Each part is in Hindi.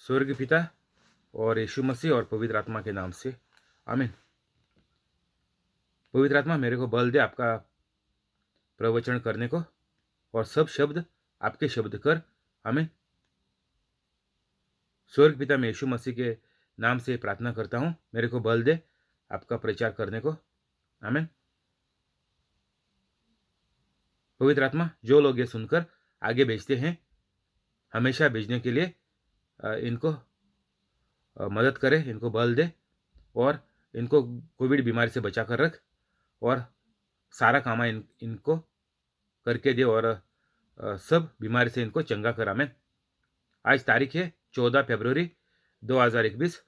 स्वर्ग पिता और यीशु मसीह और पवित्र आत्मा के नाम से आमीन। पवित्र आत्मा मेरे को बल दे आपका प्रवचन करने को और सब शब्द आपके शब्द कर। आमीन। स्वर्ग पिता मैं यीशु मसीह के नाम से प्रार्थना करता हूँ, मेरे को बल दे आपका प्रचार करने को। आमीन। पवित्र आत्मा जो लोग ये सुनकर आगे भेजते हैं, हमेशा भेजने के लिए इनको मदद करे, इनको बल दे और इनको कोविड बीमारी से बचा कर रख और सारा काम इनको करके दे और सब बीमारी से इनको चंगा कर। आमीन। आज तारीख है 14 फरवरी 2021।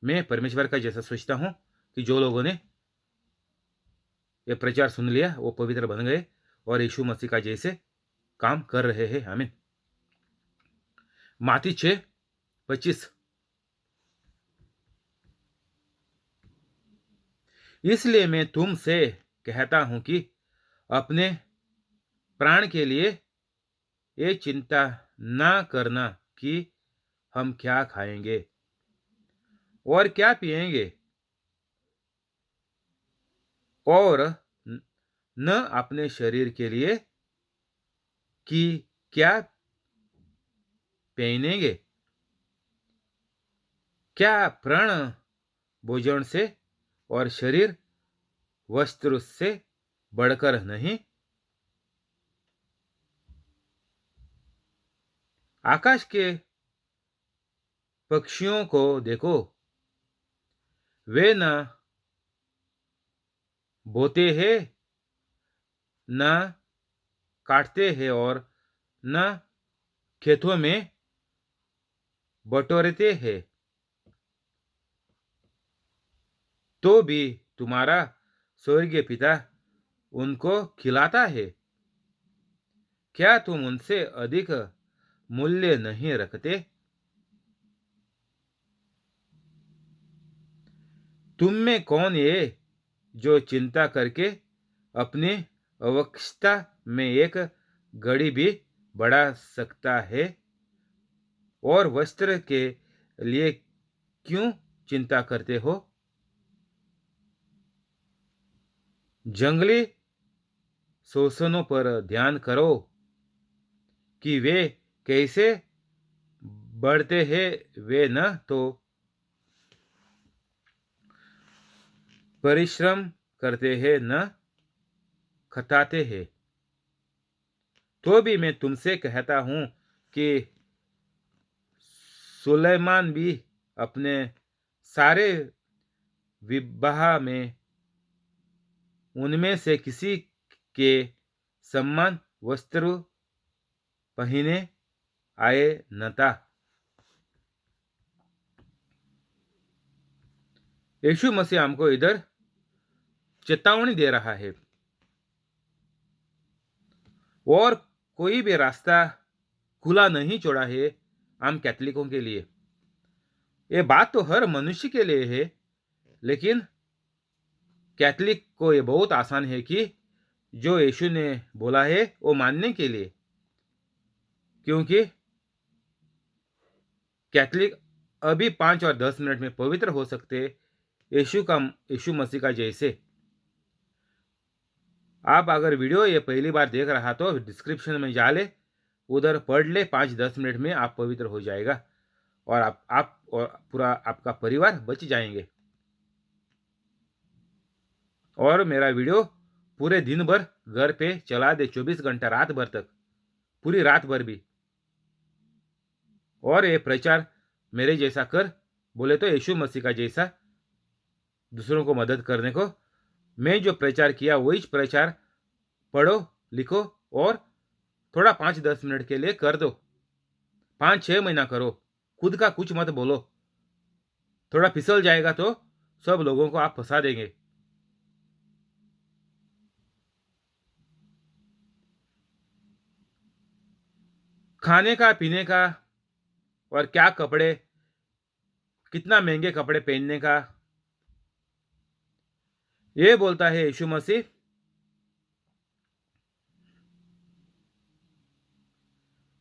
मैं परमेश्वर का जैसा सोचता हूँ कि जो लोगों ने ये प्रचार सुन लिया वो पवित्र बन गए और यीशु मसीह का जैसे काम कर रहे हैं। आमीन। माती 6:25। इसलिए मैं तुमसे कहता हूं कि अपने प्राण के लिए ये चिंता ना करना कि हम क्या खाएंगे और क्या पिएंगे, और न अपने शरीर के लिए कि क्या पहनेंगे। क्या प्राण भोजन से और शरीर वस्त्र से बढ़कर नहीं। आकाश के पक्षियों को देखो, वे न बोते हैं, न काटते हैं और न खेतों में बटोरते हैं, तो भी तुम्हारा स्वर्गीय पिता उनको खिलाता है। क्या तुम उनसे अधिक मूल्य नहीं रखते? तुम में कौन ये जो चिंता करके अपनी अवस्था में एक घड़ी भी बढ़ा सकता है? और वस्त्र के लिए क्यों चिंता करते हो? जंगली शोषणों पर ध्यान करो कि वे कैसे बढ़ते हैं। वे न तो परिश्रम करते हैं न खटाते हैं, तो भी मैं तुमसे कहता हूं कि सुलेमान भी अपने सारे विवाह में उनमें से किसी के समान वस्त्र पहने आए न था। यीशु मसीह हमको इधर चेतावनी दे रहा है और कोई भी रास्ता खुला नहीं छोड़ा है हम कैथलिकों के लिए। ये बात तो हर मनुष्य के लिए है, लेकिन कैथलिक को ये बहुत आसान है कि जो यीशु ने बोला है वो मानने के लिए, क्योंकि कैथलिक अभी 5 और 10 मिनट में पवित्र हो सकते यीशु मसीह का जैसे। आप अगर वीडियो ये पहली बार देख रहा तो डिस्क्रिप्शन में जा ले, उधर पढ़ ले, 5-10 मिनट में आप पवित्र हो जाएगा और आप और पूरा आपका परिवार बच जाएंगे। और मेरा वीडियो पूरे दिन भर घर पे चला दे, 24 घंटा रात भर तक, पूरी रात भर भी। और ये प्रचार मेरे जैसा कर, बोले तो यीशु मसीह का जैसा दूसरों को मदद करने को। मैं जो प्रचार किया वही प्रचार पढ़ो, लिखो और थोड़ा 5-10 मिनट के लिए कर दो। 5-6 महीना करो, खुद का कुछ मत बोलो। थोड़ा फिसल जाएगा तो सब लोगों को आप फंसा देंगे। खाने का, पीने का और क्या कपड़े, कितना महंगे कपड़े पहनने का, ये बोलता है यीशु मसीह।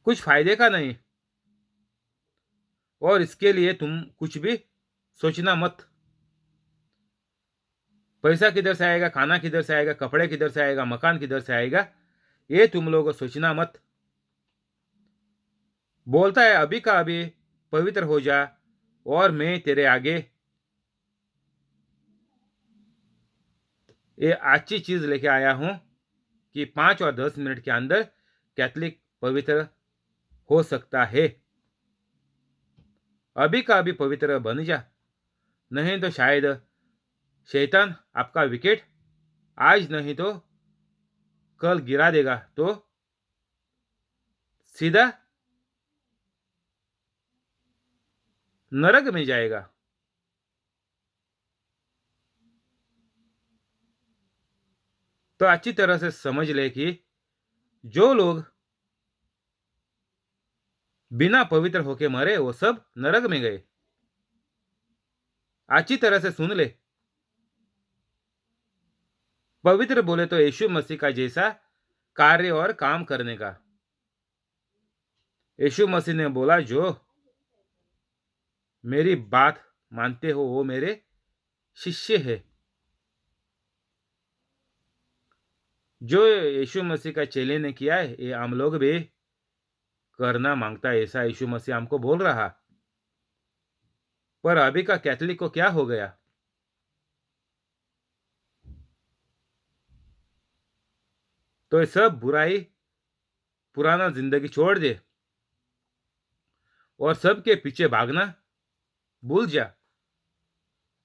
कुछ फायदे का नहीं। और इसके लिए तुम कुछ भी सोचना मत। पैसा किधर से आएगा, खाना किधर से आएगा, कपड़े किधर से आएगा, मकान किधर से आएगा, ये तुम लोगों को सोचना मत। बोलता है अभी का अभी पवित्र हो जा, और मैं तेरे आगे ये अच्छी चीज लेके आया हूं कि 5 और 10 मिनट के अंदर कैथलिक पवित्र हो सकता है। अभी का अभी पवित्र बन जा, नहीं तो शायद शैतान आपका विकेट आज नहीं तो कल गिरा देगा, तो सीधा नरक में जाएगा। तो अच्छी तरह से समझ ले कि जो लोग बिना पवित्र होके मरे वो सब नरक में गए। अच्छी तरह से सुन ले। पवित्र बोले तो यीशु मसीह का जैसा कार्य और काम करने का। यीशु मसीह ने बोला जो मेरी बात मानते हो वो मेरे शिष्य है। जो यीशु मसीह का चेले ने किया है ये हम लोग भी करना मांगता है, ऐसा यीशु मसीह हमको बोल रहा। पर अभी का कैथलिक को क्या हो गया? तो ये सब बुराई पुराना जिंदगी छोड़ दे और सबके पीछे भागना भूल जा।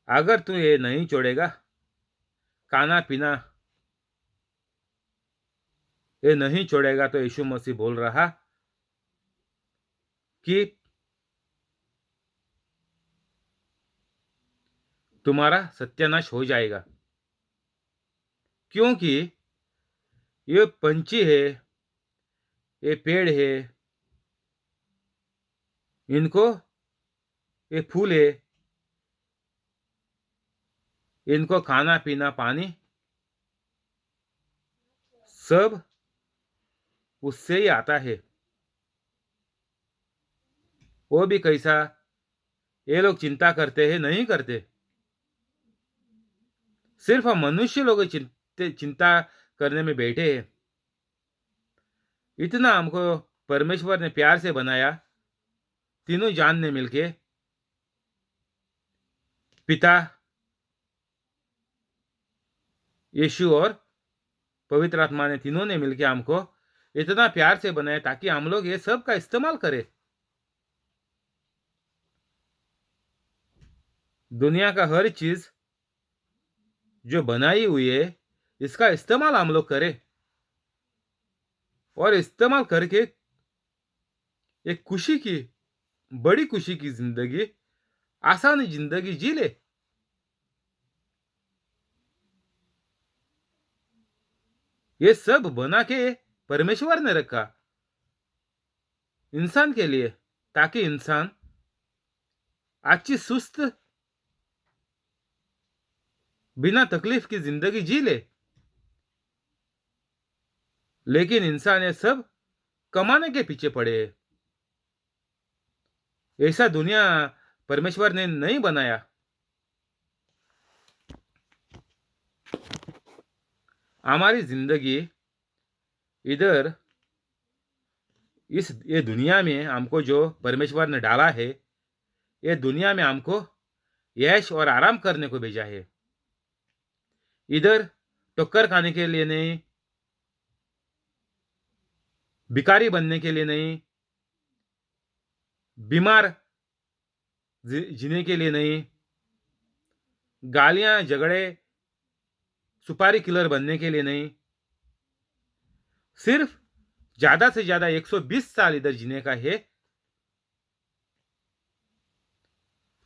अगर तू ये नहीं छोड़ेगा, खाना पीना ये नहीं छोड़ेगा, तो यीशु मसीह बोल रहा कि तुम्हारा सत्यानाश हो जाएगा। क्योंकि ये पंछी है, ये पेड़ है, इनको ये फूल है, इनको खाना पीना पानी सब उससे ही आता है। वो भी कैसा ये लोग चिंता करते हैं? नहीं करते। सिर्फ हम मनुष्य लोग चिंता करने में बैठे हैं। इतना हमको परमेश्वर ने प्यार से बनाया, तीनों जान ने मिलके, पिता, यीशु और पवित्र आत्मा ने, तीनों ने मिलके हमको इतना प्यार से बनाया ताकि हम लोग ये सब का इस्तेमाल करें। दुनिया का हर चीज जो बनाई हुई है इसका इस्तेमाल हम लोग करें, और इस्तेमाल करके एक खुशी की, बड़ी खुशी की जिंदगी, आसानी जिंदगी जी ले। ये सब बना के परमेश्वर ने रखा इंसान के लिए, ताकि इंसान अच्छी सुस्त बिना तकलीफ की जिंदगी जी ले। लेकिन इंसान ये सब कमाने के पीछे पड़े है। ऐसा दुनिया परमेश्वर ने नहीं बनाया। हमारी जिंदगी इधर ये दुनिया में हमको जो परमेश्वर ने डाला है, ये दुनिया में हमको यश और आराम करने को भेजा है। इधर टक्कर खाने के लिए नहीं, भिखारी बनने के लिए नहीं, बीमार जीने के लिए नहीं, गालियां झगड़े सुपारी किलर बनने के लिए नहीं, सिर्फ ज्यादा से ज्यादा 120 साल इधर जीने का है।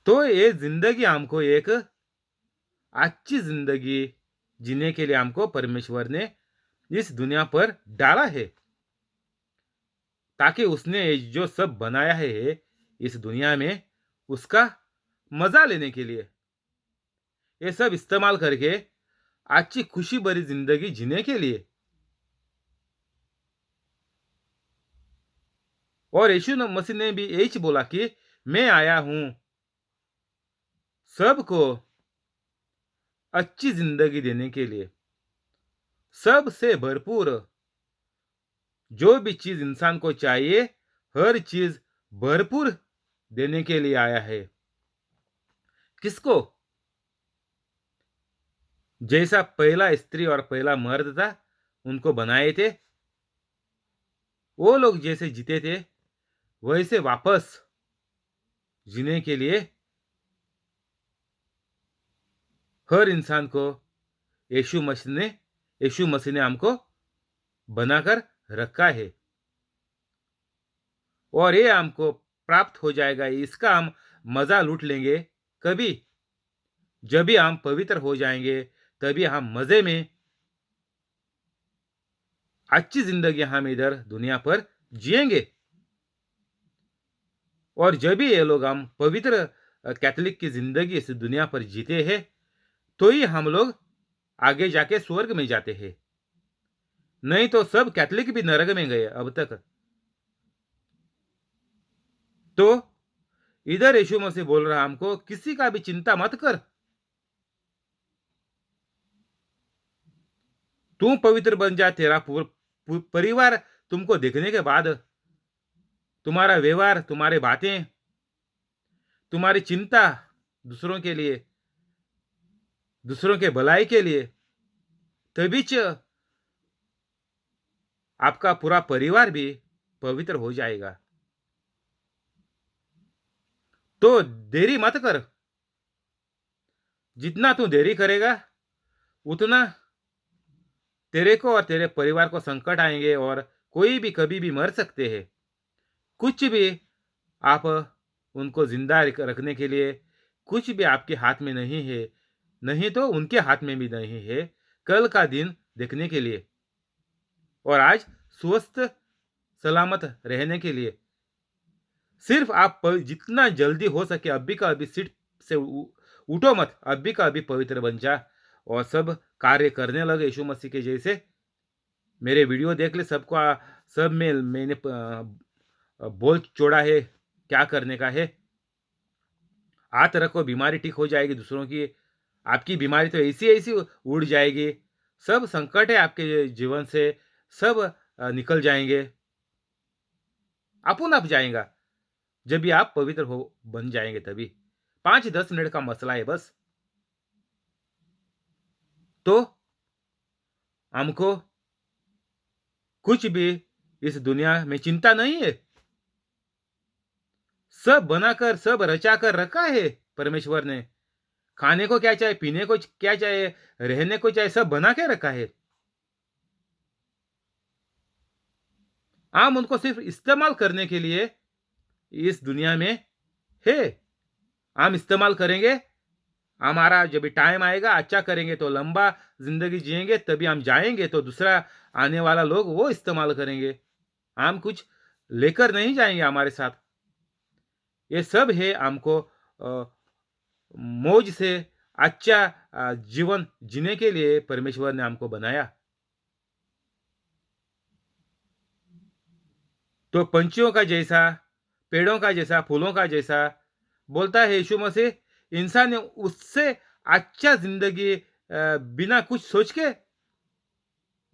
तो ये जिंदगी हमको एक अच्छी जिंदगी जीने के लिए हमको परमेश्वर ने इस दुनिया पर डाला है, ताकि उसने जो सब बनाया है इस दुनिया में उसका मजा लेने के लिए, ये सब इस्तेमाल करके अच्छी खुशी भरी जिंदगी जीने के लिए। और यीशु मसीह ने भी यही बोला कि मैं आया हूं सबको अच्छी जिंदगी देने के लिए, सबसे भरपूर जो भी चीज इंसान को चाहिए, हर चीज भरपूर देने के लिए आया है। किसको? जैसा पहला स्त्री और पहला मर्द था, उनको बनाए थे, वो लोग जैसे जीते थे, वैसे वापस जीने के लिए हर इंसान को यीशु मसीह ने हमको बनाकर रखा है, और ये हमको प्राप्त हो जाएगा। इसका हम मजा लूट लेंगे कभी, जब भी हम पवित्र हो जाएंगे, तभी हम मजे में अच्छी जिंदगी हम इधर दुनिया पर जिएंगे। और जब भी ये लोग हम पवित्र कैथोलिक की जिंदगी इस दुनिया पर जीते हैं, तो ही हम लोग आगे जाके स्वर्ग में जाते हैं। नहीं तो सब कैथोलिक भी नरक में गए अब तक। तो इधर यीशु मसीह बोल रहा हमको, किसी का भी चिंता मत कर, तू पवित्र बन जा। तेरा परिवार तुमको देखने के बाद, तुम्हारा व्यवहार, तुम्हारी बातें, तुम्हारी चिंता दूसरों के लिए, दूसरों के भलाई के लिए, तभी आपका पूरा परिवार भी पवित्र हो जाएगा। तो देरी मत कर। जितना तू देरी करेगा, उतना तेरे को और तेरे परिवार को संकट आएंगे, और कोई भी कभी भी मर सकते हैं। कुछ भी आप उनको जिंदा रखने के लिए कुछ भी आपके हाथ में नहीं है, नहीं तो उनके हाथ में भी नहीं है कल का दिन देखने के लिए, और आज स्वस्थ सलामत रहने के लिए। सिर्फ आप जितना जल्दी हो सके अभी का अभी सीट से उठो मत, अभी का अभी पवित्र बन जा और सब कार्य करने लगे यीशु मसीह के जैसे। मेरे वीडियो देख ले, सबको सब में मैंने बोल छोड़ा है क्या करने का है। हाथ रखो, बीमारी ठीक हो जाएगी दूसरों की, आपकी बीमारी तो ऐसी ऐसी उड़ जाएगी। सब संकट है आपके जीवन से, सब निकल जाएंगे, अपन आप जाएगा जब भी आप पवित्र हो बन जाएंगे। तभी 5-10 मिनट का मसला है बस। तो हमको कुछ भी इस दुनिया में चिंता नहीं है, सब बनाकर सब रचा कर रखा है परमेश्वर ने। खाने को क्या चाहिए, पीने को क्या चाहिए, रहने को चाहिए, सब बना के रखा है। हम उनको सिर्फ इस्तेमाल करने के लिए इस दुनिया में है। हम इस्तेमाल करेंगे, हमारा जब भी टाइम आएगा अच्छा करेंगे तो लंबा जिंदगी जिएंगे, तभी हम जाएंगे तो दूसरा आने वाला लोग वो इस्तेमाल करेंगे। हम कुछ लेकर नहीं जाएंगे हमारे साथ। ये सब है हमको मौज से अच्छा जीवन जीने के लिए परमेश्वर ने हमको बनाया। तो पंछियों का जैसा, पेड़ों का जैसा, फूलों का जैसा, बोलता है यीशु मसीह, इंसान ने उससे अच्छा जिंदगी बिना कुछ सोच के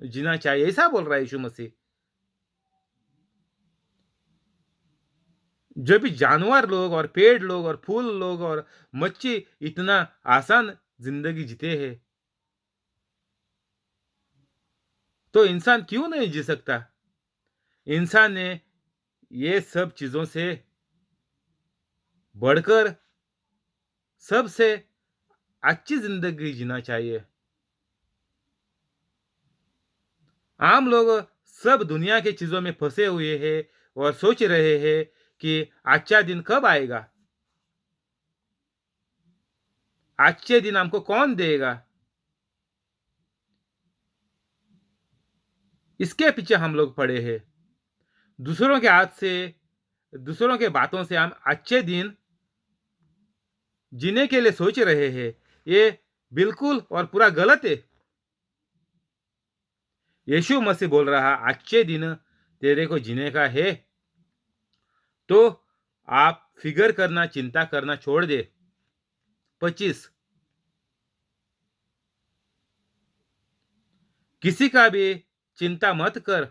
जीना चाहिए, ऐसा बोल रहा है यीशु मसीह। जो भी जानवर लोग और पेड़ लोग और फूल लोग और मच्छी इतना आसान जिंदगी जीते हैं, तो इंसान क्यों नहीं जी सकता? इंसान ने ये सब चीजों से बढ़कर सबसे अच्छी जिंदगी जीना चाहिए। आम लोग सब दुनिया की चीजों में फंसे हुए हैं और सोच रहे हैं कि अच्छा दिन कब आएगा, अच्छे दिन हमको कौन देगा। इसके पीछे हम लोग पड़े हैं। दूसरों के हाथ से, दूसरों के बातों से हम अच्छे दिन जीने के लिए सोच रहे हैं। ये बिल्कुल और पूरा गलत है। यीशु मसीह बोल रहा, अच्छे दिन तेरे को जीने का है तो आप फिगर करना, चिंता करना छोड़ दे। 25, किसी का भी चिंता मत कर।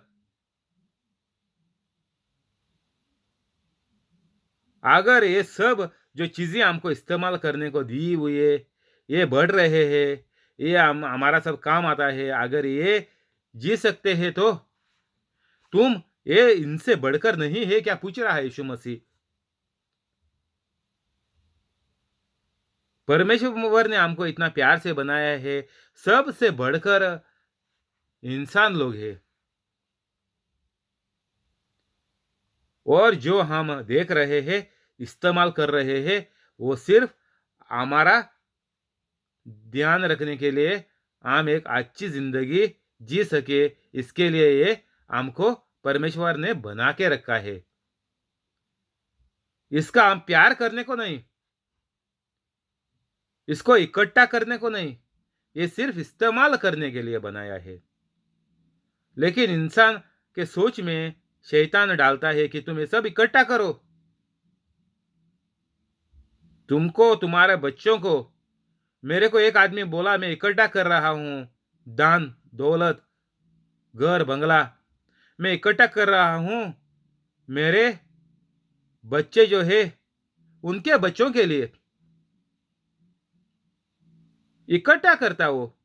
अगर ये सब जो चीजें हमको इस्तेमाल करने को दी हुई है, ये बढ़ रहे हैं, ये हमारा सब काम आता है, अगर ये जी सकते हैं तो तुम ये इनसे बढ़कर नहीं है क्या, पूछ रहा है यीशु मसीह। परमेश्वर ने हमको इतना प्यार से बनाया है, सबसे बढ़कर इंसान लोग हैं। और जो हम देख रहे हैं, इस्तेमाल कर रहे हैं, वो सिर्फ हमारा ध्यान रखने के लिए हम एक अच्छी जिंदगी जी सके, इसके लिए ये हमको परमेश्वर ने बना के रखा है। इसका हम प्यार करने को नहीं, इसको इकट्ठा करने को नहीं, ये सिर्फ इस्तेमाल करने के लिए बनाया है। लेकिन इंसान के सोच में शैतान डालता है कि तुम ये सब इकट्ठा करो, तुमको, तुम्हारे बच्चों को। मेरे को एक आदमी बोला, मैं इकट्ठा कर रहा हूं, दान दौलत, घर बंगला, मैं इकट्ठा कर रहा हूं मेरे बच्चे जो है उनके बच्चों के लिए इकट्ठा करता वो।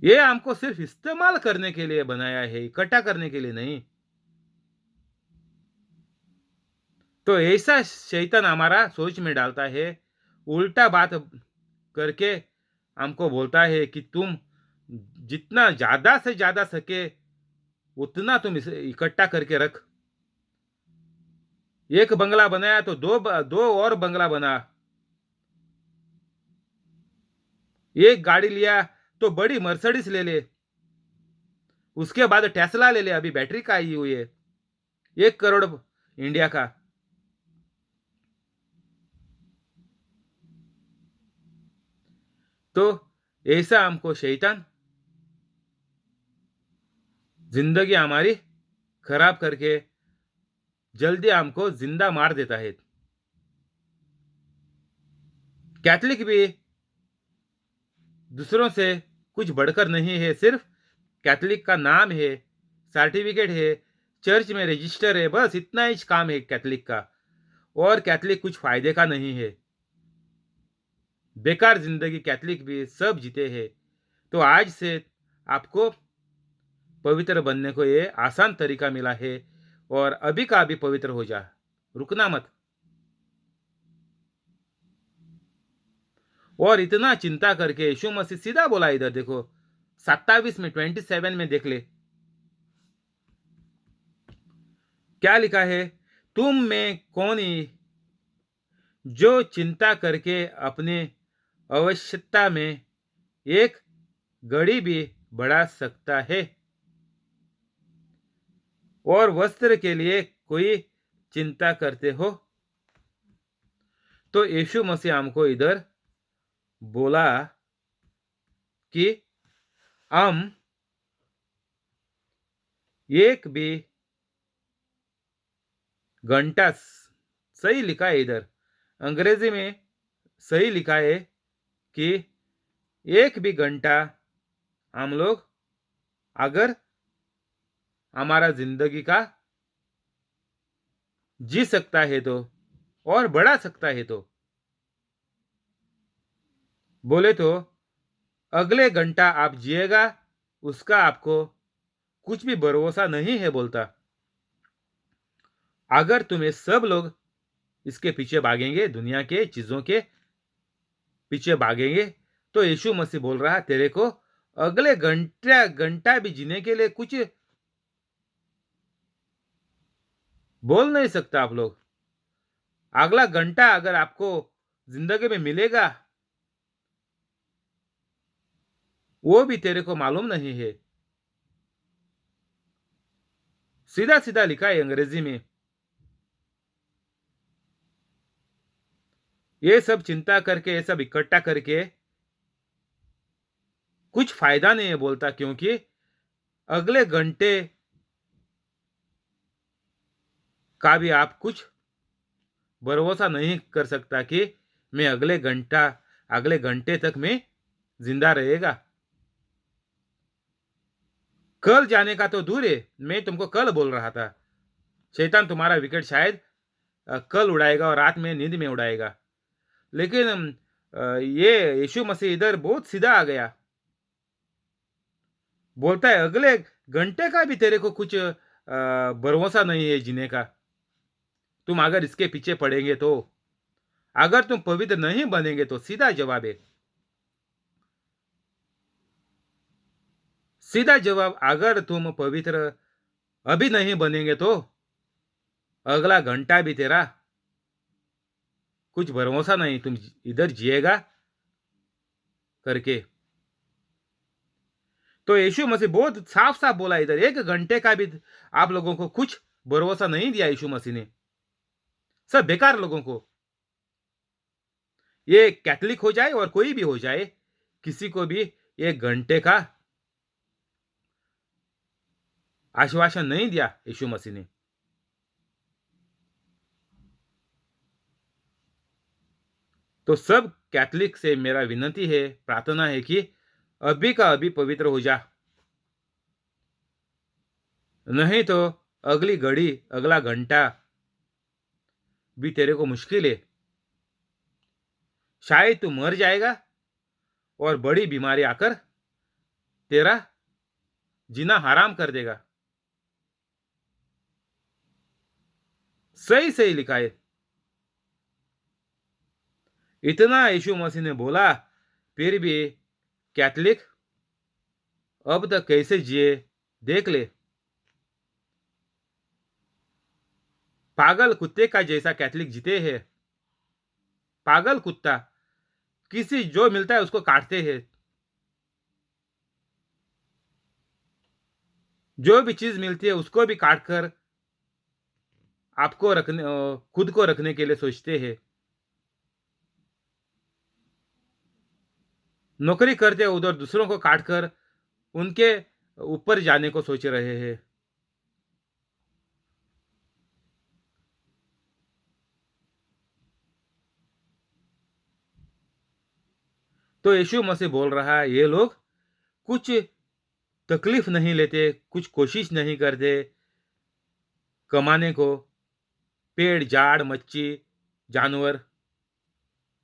ये हमको सिर्फ इस्तेमाल करने के लिए बनाया है, इकट्ठा करने के लिए नहीं। तो ऐसा शैतान हमारा सोच में डालता है, उल्टा बात करके हमको बोलता है कि तुम जितना ज्यादा से ज्यादा सके उतना तुम इसे इकट्ठा करके रख। एक बंगला बनाया तो दो और बंगला बना। एक गाड़ी लिया तो बड़ी मर्सिडीज ले ले, उसके बाद टेस्ला ले ले, अभी बैटरी का आई हुई है, 1 करोड़ इंडिया का। तो ऐसा हमको शैतान जिंदगी हमारी खराब करके जल्दी हमको जिंदा मार देता है। कैथलिक भी दूसरों से कुछ बढ़कर नहीं है, सिर्फ कैथलिक का नाम है, सर्टिफिकेट है, चर्च में रजिस्टर है, बस इतना ही काम है कैथलिक का। और कैथलिक कुछ फायदे का नहीं है, बेकार जिंदगी कैथलिक भी सब जीते हैं। तो आज से आपको पवित्र बनने को ये आसान तरीका मिला है, और अभी का अभी पवित्र हो जा, रुकना मत। और इतना चिंता करके यीशु मसीह सीधा बोला, इधर देखो 27 में 27 में देख ले क्या लिखा है। तुम में कौन ही जो चिंता करके अपने आवश्यकता में एक घड़ी भी बढ़ा सकता है, और वस्त्र के लिए कोई चिंता करते हो। तो यीशु मसीह हमको इधर बोला कि हम एक भी घंटा, सही लिखा है इधर, अंग्रेजी में सही लिखा है कि एक भी घंटा हम लोग अगर हमारा जिंदगी का जी सकता है तो, और बढ़ा सकता है तो, बोले तो अगले घंटा आप जिएगा उसका आपको कुछ भी भरोसा नहीं है बोलता। अगर तुम्हें सब लोग इसके पीछे भागेंगे, दुनिया के चीजों के पीछे भागेंगे, तो यीशु मसीह बोल रहा तेरे को अगले घंटा घंटा भी जीने के लिए कुछ बोल नहीं सकता। आप लोग अगला घंटा अगर आपको जिंदगी में मिलेगा वो भी तेरे को मालूम नहीं है। सीधा सीधा लिखा है अंग्रेजी में। ये सब चिंता करके, ये सब इकट्ठा करके कुछ फायदा नहीं है बोलता, क्योंकि अगले घंटे का भी आप कुछ भरोसा नहीं कर सकता कि मैं अगले घंटे तक मैं जिंदा रहेगा। कल जाने का तो दूर है, मैं तुमको कल बोल रहा था। शैतान तुम्हारा विकेट शायद कल उड़ाएगा और रात में नींद में उड़ाएगा। लेकिन ये यीशु मसीह इधर बहुत सीधा आ गया। बोलता है अगले घंटे का भी तेरे को कुछ भरोसा नहीं है जीने का। तुम अगर इसके पीछे पड़ेंगे तो, अगर तुम पवित्र नहीं बनेंगे तो, सीधा जवाब है, सीधा जवाब, अगर तुम पवित्र अभी नहीं बनेंगे तो अगला घंटा भी तेरा कुछ भरोसा नहीं, तुम इधर जिएगा करके। तो यीशु मसीह बहुत साफ साफ बोला इधर, एक घंटे का भी आप लोगों को कुछ भरोसा नहीं दिया यीशु मसीह ने, सब बेकार लोगों को। ये कैथलिक हो जाए और कोई भी हो जाए, किसी को भी एक घंटे का आश्वासन नहीं दिया यीशु मसीह ने। तो सब कैथलिक से मेरा विनती है, प्रार्थना है कि अभी का अभी पवित्र हो जा, नहीं तो अगली घड़ी अगला घंटा भी तेरे को मुश्किल है। शायद तू मर जाएगा और बड़ी बीमारी आकर तेरा जीना हराम कर देगा। सही सही लिखा है। इतना यीशु मसीह ने बोला, फिर भी कैथलिक अब तक कैसे जिए देख ले। पागल कुत्ते का जैसा कैथलिक जीते हैं। पागल कुत्ता, किसी जो मिलता है उसको काटते हैं, जो भी चीज मिलती है उसको भी काट कर आपको रखने खुद को रखने के लिए सोचते हैं। नौकरी करते उधर दूसरों को काट कर उनके ऊपर जाने को सोच रहे हैं। तो यीशु मसीह बोल रहा है, ये लोग कुछ तकलीफ नहीं लेते, कुछ कोशिश नहीं करते कमाने को, पेड़ झाड़ मच्छी जानवर,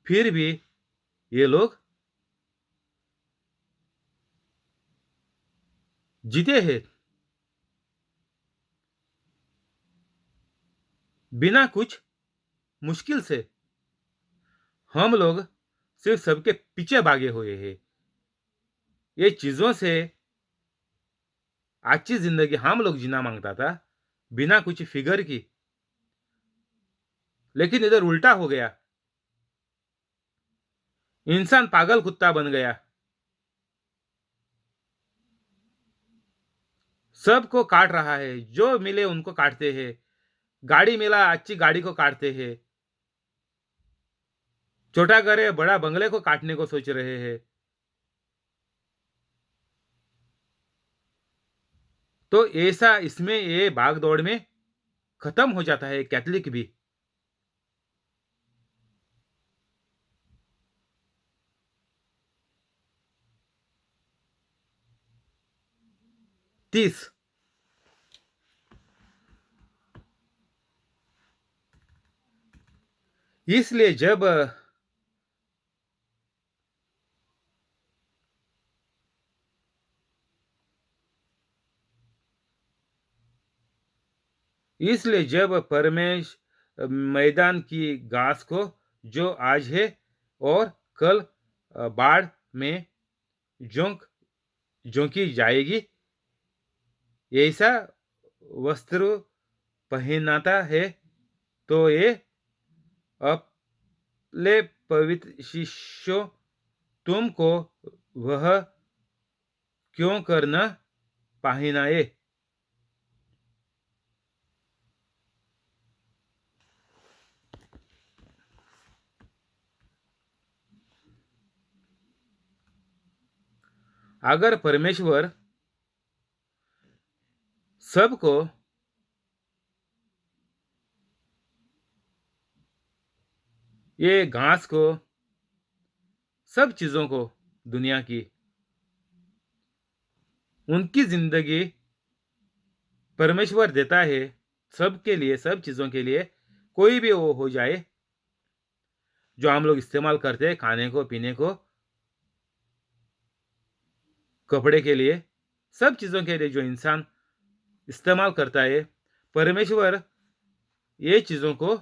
फिर भी ये लोग जीते हैं बिना कुछ मुश्किल से। हम लोग सिर्फ सबके पीछे भागे हुए हैं, ये चीजों से अच्छी जिंदगी हम लोग जीना मांगता था बिना कुछ फिगर की। लेकिन इधर उल्टा हो गया, इंसान पागल कुत्ता बन गया, सबको काट रहा है, जो मिले उनको काटते हैं, गाड़ी मिला अच्छी गाड़ी को काटते हैं, छोटा घर है बड़ा बंगले को काटने को सोच रहे हैं। तो ऐसा इसमें ये भाग दौड़ में खत्म हो जाता है कैथलिक भी। 30। इसलिए जब इसलिए जब परमेश मैदान की घास को जो आज है और कल बाढ़ में झोंक झोंकी जाएगी, ऐसा वस्त्र पहनाता है, तो ये अपने पवित्र शिष्यों तुमको वह क्यों करना पहनाए। अगर परमेश्वर सबको ये घास को, सब चीज़ों को, दुनिया की, उनकी ज़िंदगी परमेश्वर देता है सबके लिए, सब चीज़ों के लिए, कोई भी वो हो जाए, जो हम लोग इस्तेमाल करते हैं खाने को, पीने को, कपड़े के लिए, सब चीज़ों के लिए जो इंसान इस्तेमाल करता है, परमेश्वर ये चीज़ों को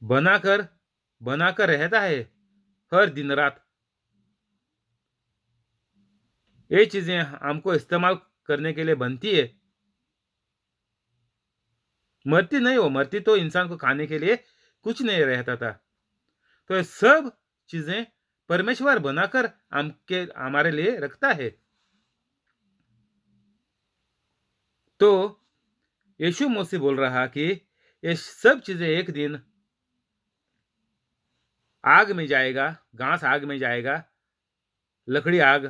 बनाकर बनाकर रहता है हर दिन रात। ये चीज़ें हमको इस्तेमाल करने के लिए बनती है। मरती नहीं, वो मरती तो इंसान को खाने के लिए कुछ नहीं रहता था। तो ये सब चीज़ें परमेश्वर बनाकर हमके हमारे लिए रखता है। तो यीशु मसीह बोल रहा कि ये सब चीज़ें एक दिन आग में जाएगा, घास आग में जाएगा, लकड़ी आग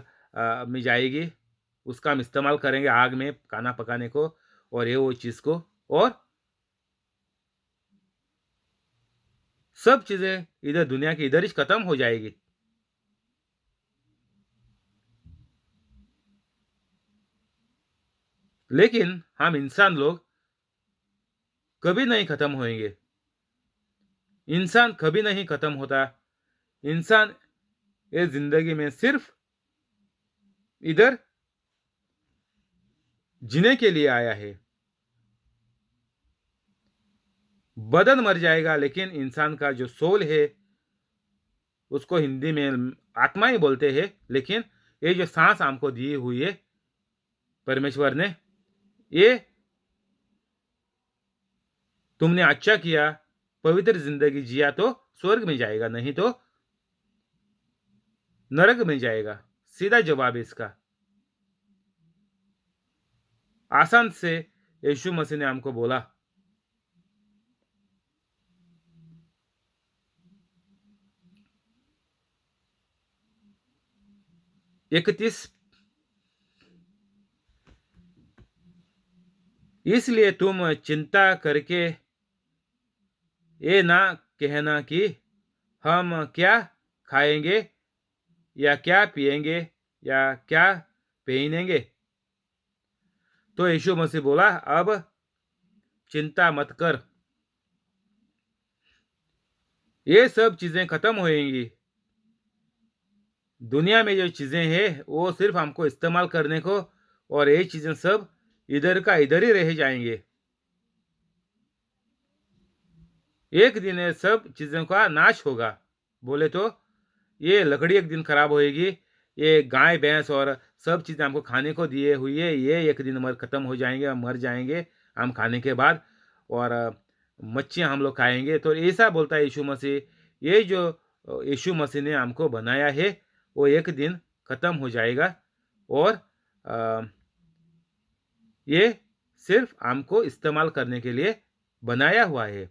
में जाएगी, उसका हम इस्तेमाल करेंगे आग में खाना पकाने को, और ये वो चीज़ को, और सब चीज़ें इधर दुनिया की इधर ही खत्म हो जाएगी। लेकिन हम इंसान लोग कभी नहीं खत्म होएंगे। इंसान कभी नहीं खत्म होता। इंसान इस जिंदगी में सिर्फ इधर जीने के लिए आया है। बदन मर जाएगा, लेकिन इंसान का जो सोल है, उसको हिंदी में आत्मा ही बोलते हैं, लेकिन ये जो सांस हमको दी हुई है परमेश्वर ने, ये तुमने अच्छा किया, पवित्र जिंदगी जिया तो स्वर्ग में जाएगा, नहीं तो नरक में जाएगा। सीधा जवाब है इसका। आसान से यीशु मसीह ने हमको बोला। 31, इसलिए तुम चिंता करके ये ना कहना कि हम क्या खाएंगे, या क्या पिएंगे, या क्या पहनेंगे। तो यीशु मसीह बोला, अब चिंता मत कर, ये सब चीजें खत्म होएंगी। दुनिया में जो चीजें हैं वो सिर्फ हमको इस्तेमाल करने को, और ये चीजें सब इधर का इधर ही रह जाएंगे। एक दिन ये सब चीजों का नाश होगा। बोले तो ये लकड़ी एक दिन खराब होएगी, ये गाय भैंस और सब चीजें हमको खाने को दिए हुई है, ये एक दिन मर खत्म हो जाएंगे, हम मर जाएंगे हम खाने के बाद, और मच्छियाँ हम लोग खाएंगे। तो ऐसा बोलता है यीशु मसीह। ये जो यीशु मसीह ने हमको बनाया है वो एक दिन खत्म हो जाएगा, और ये सिर्फ हमको इस्तेमाल करने के लिए बनाया हुआ है।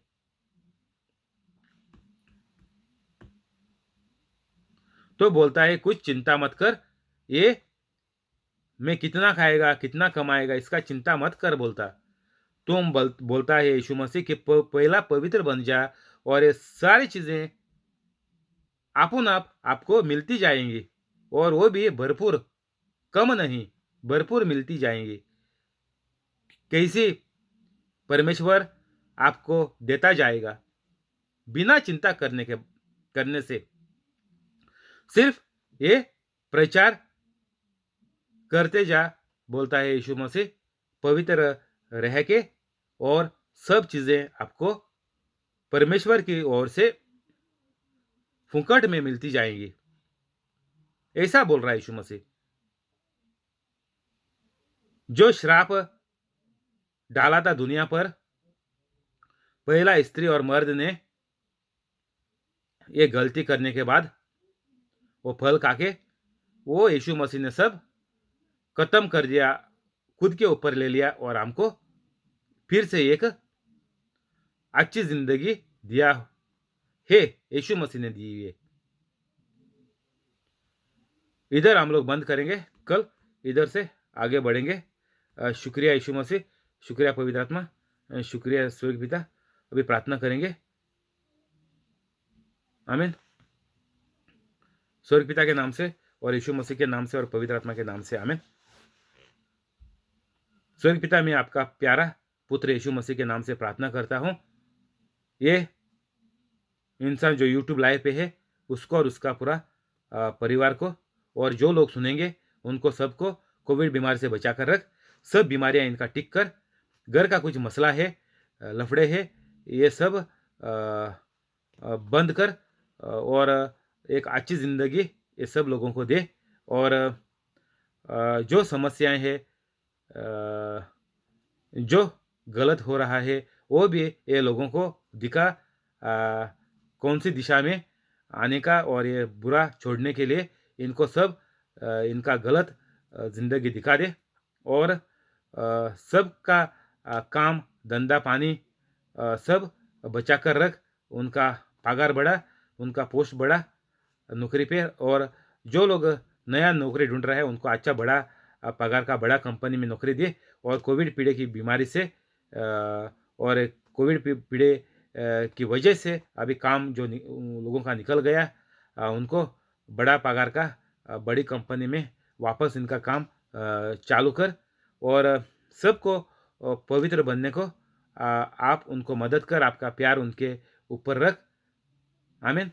तो बोलता है कुछ चिंता मत कर, ये मैं कितना खाएगा, कितना कमाएगा, इसका चिंता मत कर बोलता। तुम बोलता है यीशु मसीह कि पहला पवित्र बन जा, और ये सारी चीजें आपन आप आपको मिलती जाएंगी, और वो भी भरपूर, कम नहीं, भरपूर मिलती जाएंगी। कैसी? परमेश्वर आपको देता जाएगा बिना चिंता करने से। सिर्फ ये प्रचार करते जा, बोलता है यीशु मसीह, पवित्र रह के, और सब चीजें आपको परमेश्वर की ओर से फुकट में मिलती जाएंगी। ऐसा बोल रहा है यीशु मसीह। जो श्राप डाला था दुनिया पर पहला स्त्री और मर्द ने, ये गलती करने के बाद वो फल खाके, वो यीशु मसीह ने सब खत्म कर दिया, खुद के ऊपर ले लिया, और हमको फिर से एक अच्छी जिंदगी दिया है, यीशु मसीह ने दी है। इधर हम लोग बंद करेंगे, कल इधर से आगे बढ़ेंगे। शुक्रिया यीशु मसीह, शुक्रिया पवित्र आत्मा, शुक्रिया स्वर्ग पिता। अभी प्रार्थना करेंगे। आमीन। स्वर्ग पिता के नाम से और यीशु मसीह के नाम से और पवित्र आत्मा के नाम से आमीन। स्वर्ग पिता, मैं आपका प्यारा पुत्र यीशु मसीह के नाम से प्रार्थना करता हूँ, ये इंसान जो यूट्यूब लाइव पे है उसको और उसका पूरा परिवार को, और जो लोग सुनेंगे उनको सबको कोविड बीमारी से बचा कर रख। सब बीमारियां इनका टिक कर, घर का कुछ मसला है, लफड़े है, ये सब बंद कर, और एक अच्छी ज़िंदगी ये सब लोगों को दे। और जो समस्याएं हैं, जो गलत हो रहा है, वो भी ये लोगों को दिखा कौन सी दिशा में आने का, और ये बुरा छोड़ने के लिए इनको सब इनका गलत ज़िंदगी दिखा दे। और सबका काम धंधा पानी सब बचा कर रख, उनका पगार बढ़ा, उनका पोस्ट बढ़ा नौकरी पे। और जो लोग नया नौकरी ढूंढ रहे हैं उनको अच्छा बड़ा पगार का बड़ा कंपनी में नौकरी दे। और कोविड पीड़े की बीमारी से और कोविड पीड़े की वजह से अभी काम जो लोगों का निकल गया, उनको बड़ा पगार का बड़ी कंपनी में वापस इनका काम चालू कर। और सबको पवित्र बनने को आप उनको मदद कर, आपका प्यार उनके ऊपर रख। आमीन।